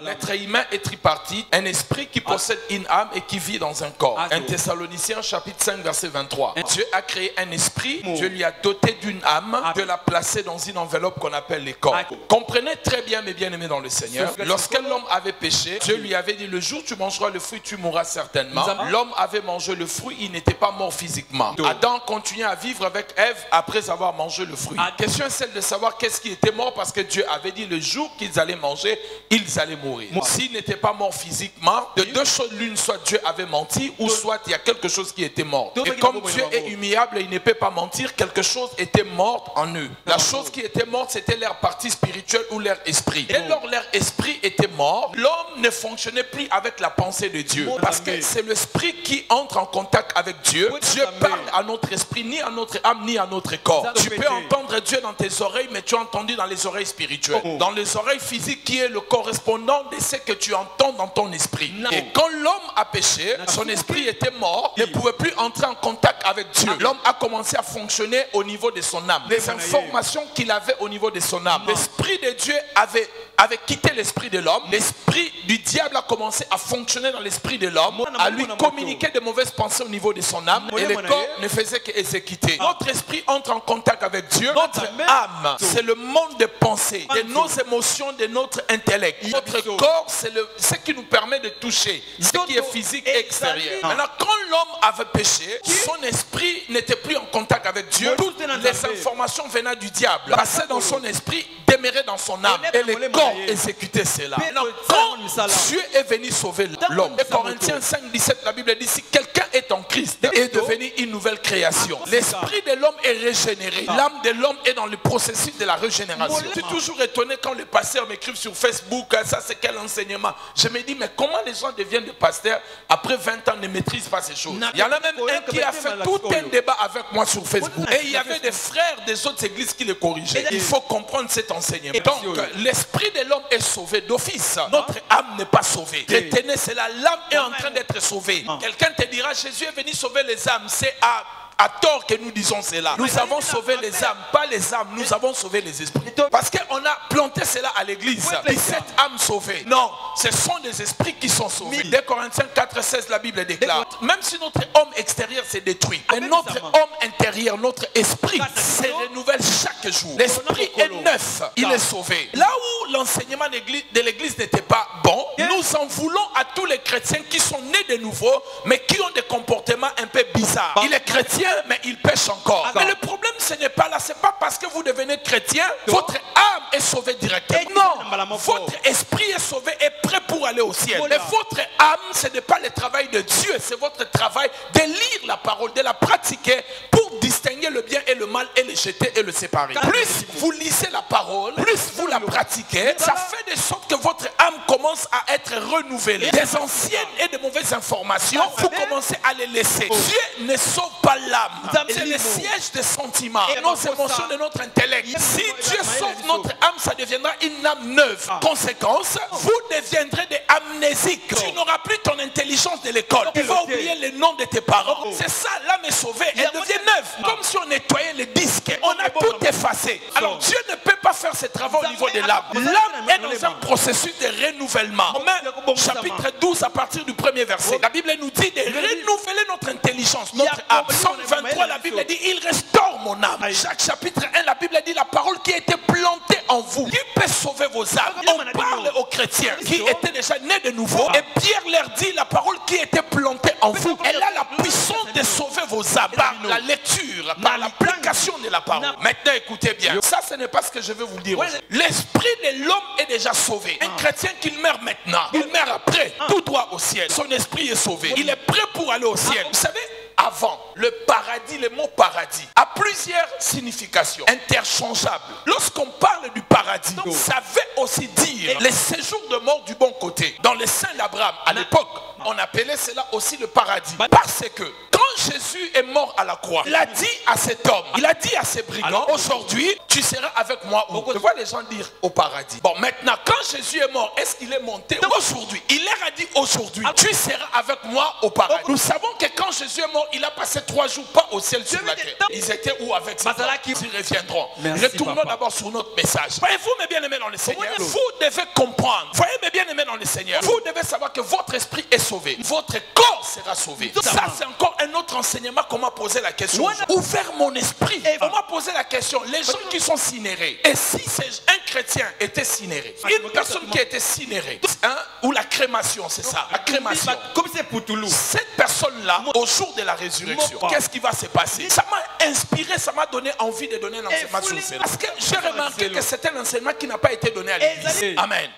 L'être humain est tripartite, un esprit qui possède une âme et qui vit dans un corps. 1 Thessaloniciens chapitre 5 verset 23. Dieu a créé un esprit, Dieu lui a doté d'une âme, Dieu l'a placé dans une enveloppe qu'on appelle les corps. Comprenez très bien mes bien-aimés dans le Seigneur, lorsque l'homme avait péché, Dieu lui avait dit le jour où tu mangeras le fruit tu mourras certainement. L'homme avait mangé le fruit, il n'était pas mort physiquement. Adam continuait à vivre avec Ève après avoir mangé le fruit. La question est celle de savoir qu'est-ce qui était mort parce que Dieu avait dit le jour qu'ils allaient manger, ils allaient mourir. S'il n'était pas mort physiquement, de deux choses l'une, soit Dieu avait menti ou soit il y a quelque chose qui était mort. Et comme Dieu est immuable et il ne peut pas mentir, quelque chose était mort en eux. La chose qui était morte, c'était leur partie spirituelle ou leur esprit. Et lors leur esprit était mort, l'homme ne fonctionnait plus avec la pensée de Dieu. Parce que c'est l'esprit qui entre en contact avec Dieu. Dieu parle à notre esprit, ni à notre âme, ni à notre corps. Tu peux entendre Dieu dans tes oreilles, mais tu as entendu dans les oreilles spirituelles. Dans les oreilles physiques qui est le correspondant de ce que tu entends dans ton esprit. Et quand l'homme a péché, son esprit était mort, ne pouvait plus entrer en contact avec Dieu. L'homme a commencé à fonctionner au niveau de son âme. Les informations qu'il avait au niveau de son âme. L'esprit de Dieu avait quitté l'esprit de l'homme. L'esprit du diable a commencé à fonctionner dans l'esprit de l'homme, à lui communiquer de mauvaises pensées au niveau de son âme. Et le corps ne faisait qu'exécuter. Notre esprit entre en contact avec Dieu. Notre âme, c'est le monde de pensée, de nos émotions, de notre intellect. Notre corps, c'est ce qui nous permet de toucher, ce qui est physique et extérieur. Maintenant, quand l'homme avait péché, son esprit n'était plus en contact avec Dieu. Toutes les informations venaient du diable, passaient dans son esprit, demeuraient dans son âme. Et le corps exécutait cela. Maintenant, quand Dieu est venu sauver l'homme, et Corinthiens 5, 17, la Bible dit, si quelqu'un est en Christ, est devenu une nouvelle création. L'esprit de l'homme est régénéré. L'âme de l'homme est dans le processus de la régénération. Je suis toujours étonné quand les pasteurs m'écrivent sur Facebook, ça c'est quel enseignement. Je me dis, mais comment les gens deviennent des pasteurs après 20 ans ne maîtrisent pas ces choses. Il y en a même un qui a fait tout un débat avec moi sur Facebook. Et il y avait des frères des autres églises qui le corrigeaient. Il faut comprendre cet enseignement. Donc, l'esprit de l'homme est sauvé d'office. Notre âme n'est pas sauvée. Retenez cela, l'âme est en train d'être sauvée. Quelqu'un te dira, Jésus est venu sauver les âmes. C'est à tort que nous disons cela. Nous avons sauvé les âmes, pas les âmes, nous avons sauvé les esprits. Parce qu'on a planté cela à l'église. 17 âmes sauvées. Non, ce sont des esprits qui sont sauvés. Dès Corinthiens 4, 16, la Bible déclare, même si notre homme extérieur s'est détruit, mais notre homme intérieur, notre esprit, se renouvelle chaque jour. L'esprit est neuf, il est sauvé. Là où l'enseignement de l'église n'était pas bon, nous en voulons à tous les chrétiens qui sont nés de nouveau, mais qui ont des comportements un peu bizarres. Il est chrétien, mais il pêche encore. Mais le problème, ce n'est pas là. Ce n'est pas parce que vous devenez chrétien, votre âme est sauvée directement. Non, votre esprit est sauvé et prêt pour aller au ciel. Mais votre âme, ce n'est pas le travail de Dieu, c'est votre travail de lire la parole, de la pratiquer pour distinguer le bien et le mal et le jeter et le séparer. Plus vous lisez la parole, plus vous la pratiquez, ça fait de sorte que votre âme commence à être renouvelée. Des anciennes et de mauvaises informations, vous commencez à les laisser. Dieu ne sauve pas l'âme. C'est le siège des sentiments, de nos émotions, de notre intellect. Si Dieu sauve notre âme, ça deviendra une âme neuve. Conséquence, vous deviendrez des amnésiques. Tu n'auras plus ton intelligence de l'école. Tu vas oublier les noms de tes parents. C'est ça, l'âme est sauvée. Elle devient neuve. Comme si on nettoyait les disques. On a tout effacé. Alors Dieu ne peut pas faire ses travaux au niveau de l'âme. L'âme est dans un processus de renouvellement. Romains chapitre 12 à partir du premier verset. La Bible nous dit de renouveler notre intelligence, notre âme. 23, la Bible dit, il restaure mon âme. Jacques chapitre 1, la Bible dit, la parole qui a été plantée en vous, qui peut sauver vos âmes. On parle aux chrétiens qui étaient déjà nés de nouveau. Et Pierre leur dit, la parole qui a été plantée en vous, elle a la puissance de sauver vos âmes par la lecture, par l'application de la parole. Maintenant, écoutez bien. Ça, ce n'est pas ce que je veux vous dire. L'esprit de l'homme est déjà sauvé. Un chrétien qui meurt maintenant, il meurt après, tout droit au ciel. Son esprit est sauvé. Il est prêt pour aller au ciel. Vous savez, avant, le paradis, le mot paradis, a plusieurs significations interchangeables. Lorsqu'on parle du paradis, ça veut aussi dire le séjour de mort du bon côté. Dans le sein d'Abraham, à l'époque, on appelait cela aussi le paradis. Parce que quand Jésus est mort à la croix, il a dit à cet homme, il a dit à ces brigands, aujourd'hui, tu seras avec moi où? Je vois les gens dire au paradis. Bon, maintenant, quand Jésus est mort, est-ce qu'il est monté aujourd'hui? Il leur a dit aujourd'hui, tu seras avec moi au paradis. Nous savons que quand Jésus est mort, il a passé 3 jours pas au ciel sur la terre. Ils étaient où avec ça? Ils reviendront. Retournons d'abord sur notre message. Voyez-vous, mes bien-aimés dans le Seigneur, vous devez comprendre. Voyez, mes bien-aimés dans le Seigneur, vous devez savoir que votre esprit est sauvé. Votre corps sera sauvé. Ça, c'est encore un autre enseignement qu'on m'a posé la question. Ouvert mon esprit. On m'a posé la question. Les gens qui sont cinérés, et si un chrétien était cinéré, une personne qui était cinérée, ou la crémation, c'est ça, la crémation. Cette personne-là, au jour de la résurrection, qu'est-ce qui va se passer? Ça m'a inspiré, ça m'a donné envie de donner un enseignement sur cela. Parce que j'ai remarqué que c'est un enseignement qui n'a pas été donné à l'Église. Amen.